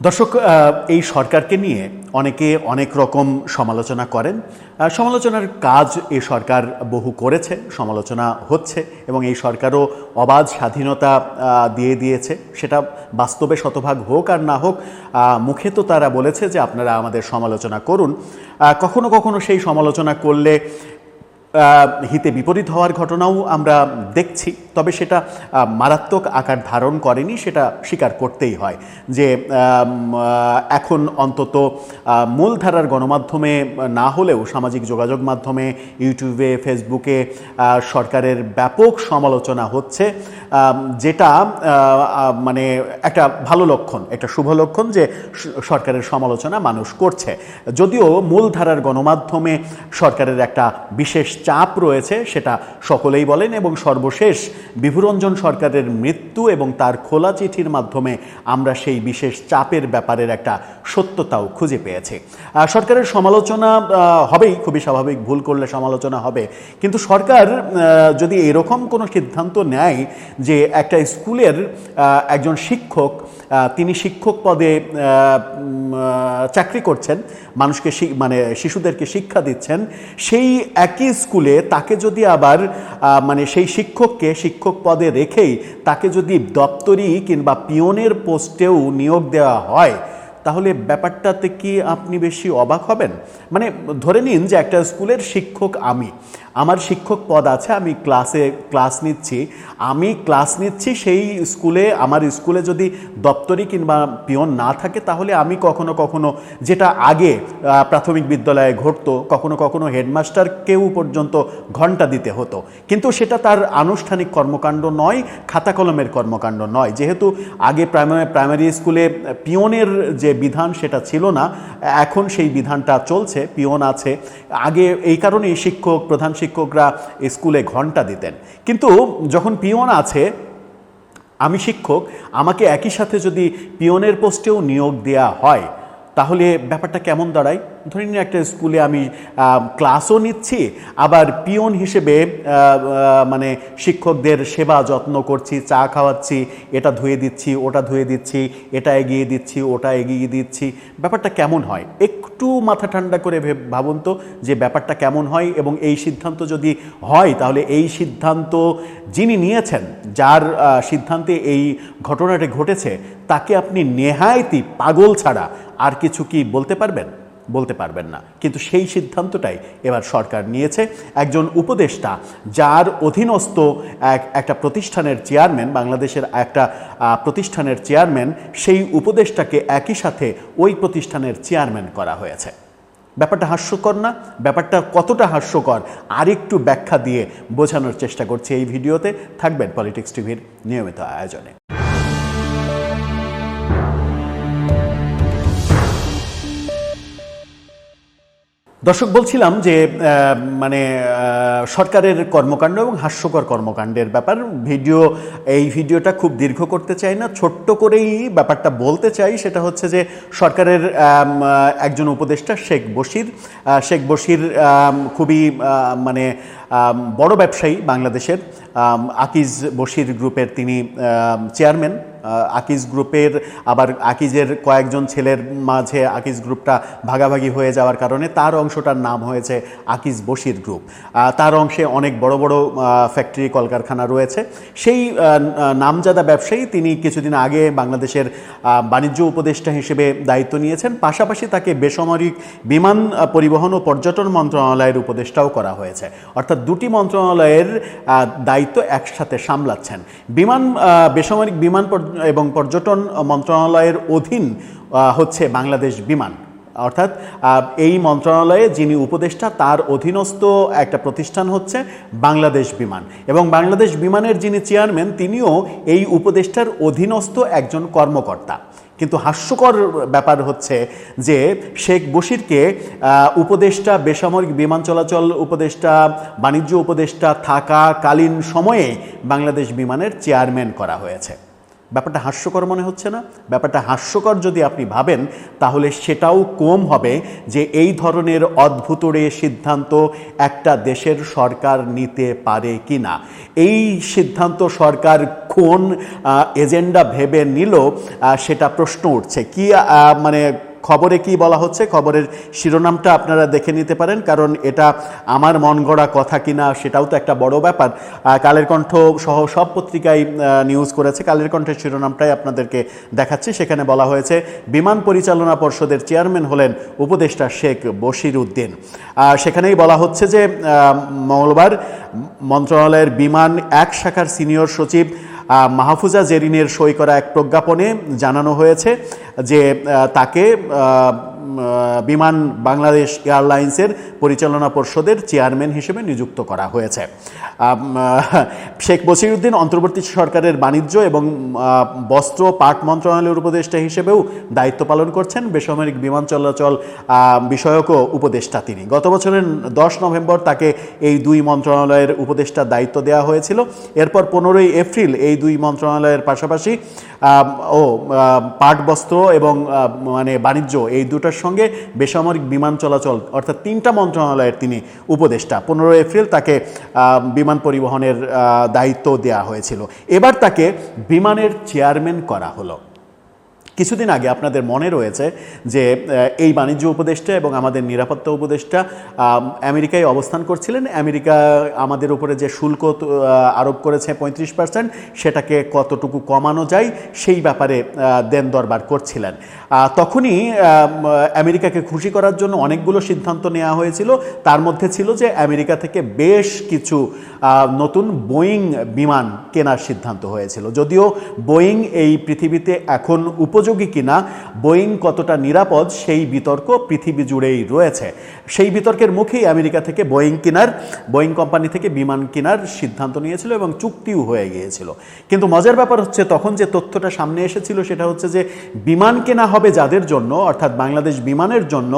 দর্শক, এই সরকারকে নিয়ে অনেকে অনেক রকম সমালোচনা করেন। সমালোচনার কাজ এই সরকার বহু করেছে, সমালোচনা হচ্ছে এবং এই সরকারও অবাধ স্বাধীনতা দিয়ে দিয়েছে। সেটা বাস্তবে শতভাগ হোক আর না হোক, মুখে তো তারা বলেছে যে আপনারা আমাদের সমালোচনা করুন। কখনো কখনো সেই সমালোচনা করলে হিতে বিপরীত হওয়ার ঘটনাও আমরা দেখছি, তবে সেটা মারাত্মক আকার ধারণ করেনি, সেটা স্বীকার করতেই হয় যে এখন অন্তত মূলধারার গণমাধ্যমে না হলেও সামাজিক যোগাযোগ মাধ্যমে, ইউটিউবে, ফেসবুকে সরকারের ব্যাপক সমালোচনা হচ্ছে, যেটা মানে একটা ভালো লক্ষণ, একটা শুভ লক্ষণ যে সরকারের সমালোচনা মানুষ করছে। যদিও মূলধারার গণমাধ্যমে সরকারের একটা বিশেষ চাপ রয়েছে, সেটা সকলেই বলেন, এবং সর্বশেষ বিভুরঞ্জন সরকারের মৃত্যু এবং তার খোলা চিঠির মাধ্যমে আমরা সেই বিশেষ চাপের ব্যাপারের একটা সত্যতাও খুঁজে পেয়েছি। সরকারের সমালোচনা হবেই, খুবই স্বাভাবিক, ভুল করলে সমালোচনা হবে, কিন্তু সরকার যদি এরকম কোনো সিদ্ধান্ত নেয় যে একটা স্কুলের একজন শিক্ষক, তিনি শিক্ষক পদে চাকরি করছেন, মানুষকে মানে শিশুদেরকে শিক্ষা দিচ্ছেন, সেই একই স্কুলে তাকে যদি আবার মানে সেই শিক্ষককে শিক্ষক পদে রেখেই তাকে যদি দপ্তরি কিংবা পিয়নের পোস্টেও নিয়োগ দেওয়া হয়, তাহলে ব্যাপারটাতে কি আপনি বেশি অবাক হবেন? মানে ধরে নিন যে একটা স্কুলের শিক্ষক, আমার শিক্ষক পদ আছে, আমি ক্লাস নিচ্ছি সেই স্কুলে, আমার স্কুলে যদি দপ্তরি কিংবা পিয়ন না থাকে, তাহলে আমি কখনো কখনো, যেটা আগে প্রাথমিক বিদ্যালয়ে ঘটতো, কখনো কখনো হেডমাস্টারকেও পর্যন্ত ঘন্টা দিতে হতো, কিন্তু সেটা তার আনুষ্ঠানিক কর্মকাণ্ড নয়, খাতা কলমের কর্মকাণ্ড নয়। যেহেতু আগে প্রাইমারি স্কুলে পিয়নের যে বিধান সেটা ছিল না, এখন সেই বিধানটা চলছে, পিয়ন আছে। আগে এই কারণেই প্রধান শিক্ষকরা স্কুলে ঘন্টা দিতেন, কিন্তু যখন পিয়ন আছে, আমি শিক্ষক, আমাকে একই সাথে যদি পিয়নের পোস্টেও নিয়োগ দেয়া হয়, তাহলে ব্যাপারটা কেমন দাঁড়ায়? ধরে নিন একটা স্কুলে আমি ক্লাসও নিচ্ছি, আবার পিয়ন হিসেবে মানে শিক্ষকদের সেবা যত্ন করছি, চা খাওয়াচ্ছি, এটা ধুয়ে দিচ্ছি, ওটা ধুয়ে দিচ্ছি, এটা এগিয়ে দিচ্ছি, ওটা এগিয়ে দিচ্ছি। ব্যাপারটা কেমন হয়? একটু মাথা ঠান্ডা করে ভাবুন তো যে ব্যাপারটা কেমন হয়। এবং এই সিদ্ধান্ত যদি হয়, তাহলে এই সিদ্ধান্ত যিনি নিয়েছেন, যার সিদ্ধান্তে এই ঘটনাটি ঘটেছে, তাকে আপনি নেহায়েতই পাগল ছাড়া আর কিছু কি বলতে পারবেন না। কিন্তু সেই সিদ্ধান্তটাই এবার সরকার নিয়েছে। একজন উপদেষ্টা, যার অধীনস্থ একটা প্রতিষ্ঠানের চেয়ারম্যান, বাংলাদেশের একটা প্রতিষ্ঠানের চেয়ারম্যান, সেই উপদেষ্টাকে একই সাথে ওই প্রতিষ্ঠানের চেয়ারম্যান করা হয়েছে। ব্যাপারটা হাস্যকর না? ব্যাপারটা কতটা হাস্যকর আরেকটু ব্যাখ্যা দিয়ে বোঝানোর চেষ্টা করছি এই ভিডিওতে। থাকবেন পলিটিক্স টিভির নিয়মিত আয়োজনে। দর্শক, বলছিলাম যে মানে সরকারের কর্মকাণ্ড এবং হাস্যকর কর্মকাণ্ডের ব্যাপার। এই ভিডিওটা খুব দীর্ঘ করতে চাই না, ছোট্ট করেই ব্যাপারটা বলতে চাই। সেটা হচ্ছে যে সরকারের একজন উপদেষ্টা শেখ বশির খুবই মানে বড় ব্যবসায়ী বাংলাদেশের। আকিজ বশির গ্রুপের তিনি চেয়ারম্যান। আকিজ গ্রুপের, আবার আকিজের কয়েকজন ছেলের মাঝে আকিজ গ্রুপটা ভাগাভাগি হয়ে যাওয়ার কারণে তার অংশটার নাম হয়েছে আকিজ বশির গ্রুপ। তার অংশে অনেক বড় বড় ফ্যাক্টরি, কলকারখানা রয়েছে। সেই নামজাদা ব্যবসায়ী, তিনি কিছুদিন আগে বাংলাদেশের বাণিজ্য উপদেষ্টা হিসেবে দায়িত্ব নিয়েছেন। পাশাপাশি তাকে বেসামরিক বিমান পরিবহন ও পর্যটন মন্ত্রণালয়ের উপদেষ্টাও করা হয়েছে। অর্থাৎ দুটি মন্ত্রণালয়ের দায়িত্ব একসাথে সামলাচ্ছেন। বেসামরিক বিমান এবং পর্যটন মন্ত্রণালয়ের অধীন হচ্ছে বাংলাদেশ বিমান। অর্থাৎ এই মন্ত্রণালয়ে যিনি উপদেষ্টা, তার অধীনস্থ একটা প্রতিষ্ঠান হচ্ছে বাংলাদেশ বিমান, এবং বাংলাদেশ বিমানের যিনি চেয়ারম্যান, তিনিও এই উপদেষ্টার অধীনস্থ একজন কর্মকর্তা। কিন্তু হাস্যকর ব্যাপার হচ্ছে যে শেখ বশিরকে উপদেষ্টা, বেসামরিক বিমান চলাচল উপদেষ্টা, বাণিজ্য উপদেষ্টা থাকাকালীন সময়ে বাংলাদেশ বিমানের চেয়ারম্যান করা হয়েছে। ব্যাপারটা হাস্যকর মনে হচ্ছে না? ব্যাপারটা হাস্যকর যদি আপনি ভাবেন, তাহলে সেটাও কম হবে যে এই ধরনের অদ্ভুতরে সিদ্ধান্ত একটা দেশের সরকার নিতে পারে কি না। এই সিদ্ধান্ত সরকার কোন এজেন্ডা ভেবে নিল সেটা প্রশ্ন উঠছে। কি মানে খবরে কি বলা হচ্ছে, খবরের শিরোনামটা আপনারা দেখে নিতে পারেন, কারণ এটা আমার মন গড়া কথা কিনা সেটাও তো একটা বড় ব্যাপার। কালের কণ্ঠ সহ সব পত্রিকায় নিউজ করেছে। কালের কণ্ঠের শিরোনামটাই আপনাদেরকে দেখাচ্ছি। সেখানে বলা হয়েছে, বিমান পরিচালনা পর্ষদের চেয়ারম্যান হলেন উপদেষ্টা শেখ বশির উদ্দিন। সেখানেই বলা হচ্ছে যে মঙ্গলবার মন্ত্রণালয়ের বিমান এক শাখার সিনিয়র সচিব মাহফুজা জেরিনের সই করা এক প্রজ্ঞাপনে জানানো হয়েছে যে তাকে বিমান বাংলাদেশ এয়ারলাইন্সের পরিচালনা পর্ষদের চেয়ারম্যান হিসেবে নিযুক্ত করা হয়েছে। শেখ বশির উদ্দিন অন্তর্বর্তী সরকারের বাণিজ্য এবং বস্ত্র পাট মন্ত্রণালয়ের উপদেষ্টা হিসেবেও দায়িত্ব পালন করছেন। বেসামরিক বিমান চলাচল বিষয়কও উপদেষ্টা তিনি। গত বছরের 10 নভেম্বর তাকে এই দুই মন্ত্রণালয়ের উপদেষ্টার দায়িত্ব দেওয়া হয়েছিল। এরপর 15ই এপ্রিল এই দুই মন্ত্রণালয়ের পাশাপাশি পাট বস্ত্র এবং মানে বাণিজ্য এই দুটার সঙ্গে বেসামরিক বিমান চলাচল অর্থাৎ 3টা মন্ত্রণালয়ের তিনি উপদেষ্টা। 15 এপ্রিল তাকে বিমান পরিবহনের দায়িত্ব দেওয়া হয়েছিল। এবার তাকে বিমানের চেয়ারম্যান করা হলো। কিছুদিন আগে আপনাদের মনে রয়েছে যে এই বাণিজ্য উপদেষ্টা এবং আমাদের নিরাপত্তা উপদেষ্টা আমেরিকায় অবস্থান করছিলেন। আমেরিকা আমাদের উপরে যে শুল্ক আরোপ করেছে 35%, সেটাকে কতটুকু কমানো যায় সেই ব্যাপারে দেন দরবার করছিলেন। তখনই আমেরিকাকে খুশি করার জন্য অনেকগুলো সিদ্ধান্ত নেওয়া হয়েছিল। তার মধ্যে ছিল যে আমেরিকা থেকে বেশ কিছু নতুন বোয়িং বিমান কেনার সিদ্ধান্ত হয়েছিল। যদিও বোয়িং এই পৃথিবীতে এখন উপযোগী কিনা, বোয়িং কতটা নিরাপদ সেই বিতর্ক পৃথিবী জুড়েই রয়েছে। সেই বিতর্কের মুখেই আমেরিকা থেকে বোয়িং কোম্পানি থেকে বিমান কেনার সিদ্ধান্ত নিয়েছিল এবং চুক্তিও হয়ে গিয়েছিল। কিন্তু মজার ব্যাপার হচ্ছে, তখন যে তথ্যটা সামনে এসেছিল সেটা হচ্ছে যে বিমান কেনা হবে যাদের জন্য, অর্থাৎ বাংলাদেশ বিমানের জন্য,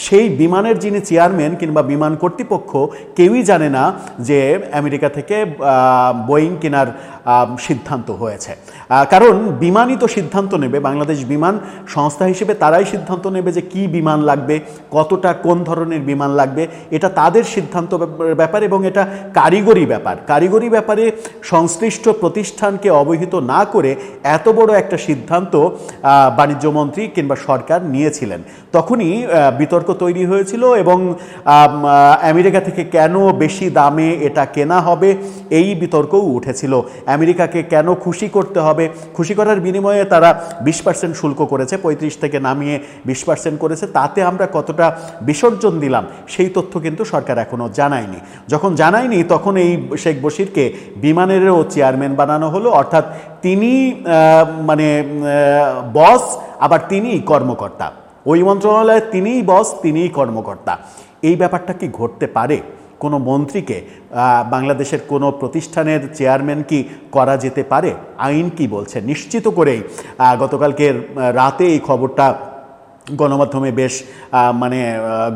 সেই বিমানের যিনি চেয়ারম্যান কিংবা বিমান কর্তৃপক্ষ কেউই জানে না যে আমেরিকা থেকে বোয়িং কেনার সিদ্ধান্ত হয়েছে। কারণ বিমানই তো সিদ্ধান্ত নেবে, বাংলাদেশ বিমান সংস্থা হিসেবে তারাই সিদ্ধান্ত নেবে যে কি বিমান লাগবে, কতটা কোন ধরনের বিমান লাগবে। এটা তাদের সিদ্ধান্ত ব্যাপার এবং এটা কারিগরি ব্যাপার। কারিগরি ব্যাপারে সংশ্লিষ্ট প্রতিষ্ঠানকে অবহিত না করে এত বড় একটা সিদ্ধান্ত বাণিজ্যমন্ত্রী কিংবা সরকার নিয়েছিলেন। তখনই বিতর্ক তৈরি হয়েছিল এবং আমেরিকা থেকে কেন বেশি দামে এটা কেনা হবে এই বিতর্কও উঠেছিল। আমেরিকাকে কেন খুশি করতে হবে, খুশি করার বিনিময়ে তারা 20% শুল্ক করেছে, 35 থেকে নামিয়ে 20% করেছে। তাতে আমরা কতটা বিসর্জন দিলাম সেই তথ্য কিন্তু সরকার এখনও জানায়নি। যখন জানায়নি তখন এই শেখ বশিরকে বিমানেরও চেয়ারম্যান বানানো হলো, অর্থাৎ তিনি মানে বস, আবার তিনিই কর্মকর্তা। ওই মন্ত্রণালয়ে তিনিই বস, তিনিই কর্মকর্তা। এই ব্যাপারটা কি ঘটতে পারে? কোনো মন্ত্রীকে বাংলাদেশের কোনো প্রতিষ্ঠানের চেয়ারম্যান কি করা যেতে পারে? আইন কি বলছে? নিশ্চিত করেই গতকালকের রাতে এই খবরটা গণমাধ্যমে বেশ মানে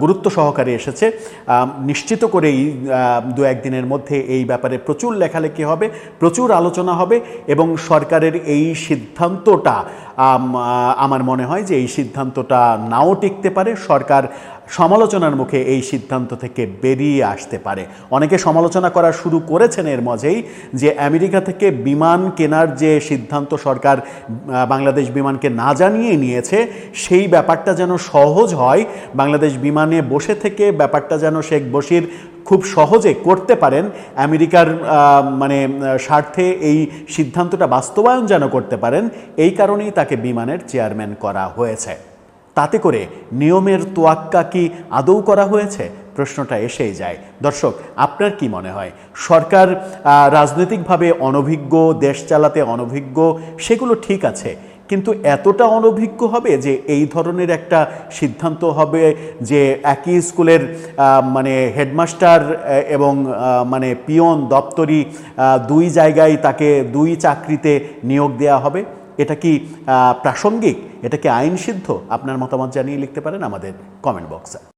গুরুত্ব সহকারে এসেছে। নিশ্চিত করেই 2-1 দিনের মধ্যে এই ব্যাপারে প্রচুর লেখালেখি হবে, প্রচুর আলোচনা হবে এবং সরকারের এই সিদ্ধান্তটা আমার মনে হয় যে এই সিদ্ধান্তটা নাও টিকতে পারে। সরকার সমালোচনার মুখে এই সিদ্ধান্ত থেকে বেরিয়ে আসতে পারে। অনেকে সমালোচনা করা শুরু করেছেন এর মধ্যেই যে আমেরিকা থেকে বিমান কেনার যে সিদ্ধান্ত সরকার বাংলাদেশ বিমানকে না জানিয়ে নিয়েছে, সেই ব্যাপারটা যেন সহজ হয়, বাংলাদেশ বিমানে বসে থেকে ব্যাপারটা যেন শেখ বশির খুব সহজে করতে পারেন, আমেরিকার মানে স্বার্থে এই সিদ্ধান্তটা বাস্তবায়ন যেন করতে পারেন, এই কারণেই তাকে বিমানের চেয়ারম্যান করা হয়েছে। তাতে করে নিয়মের তোয়াক্কা কি আদৌ করা হয়েছে? প্রশ্নটা এসেই যায়। দর্শক, আপনার কি মনে হয়? সরকার রাজনৈতিকভাবে অনভিজ্ঞ, দেশ চালাতে অনভিজ্ঞ, সেগুলো ঠিক আছে, কিন্তু এতটা অনভিজ্ঞ হবে যে এই ধরনের একটা সিদ্ধান্ত হবে যে একই স্কুলের মানে হেডমাস্টার এবং মানে পিয়ন, দপ্তরি, দুই জায়গায় তাকে দুই চাকরিতে নিয়োগ দেওয়া হবে? এটা কি প্রাসঙ্গিক? এটা কি আইন সিদ্ধ? আপনার মতামত জানিয়ে লিখতে পারেন আমাদের কমেন্ট বক্সে।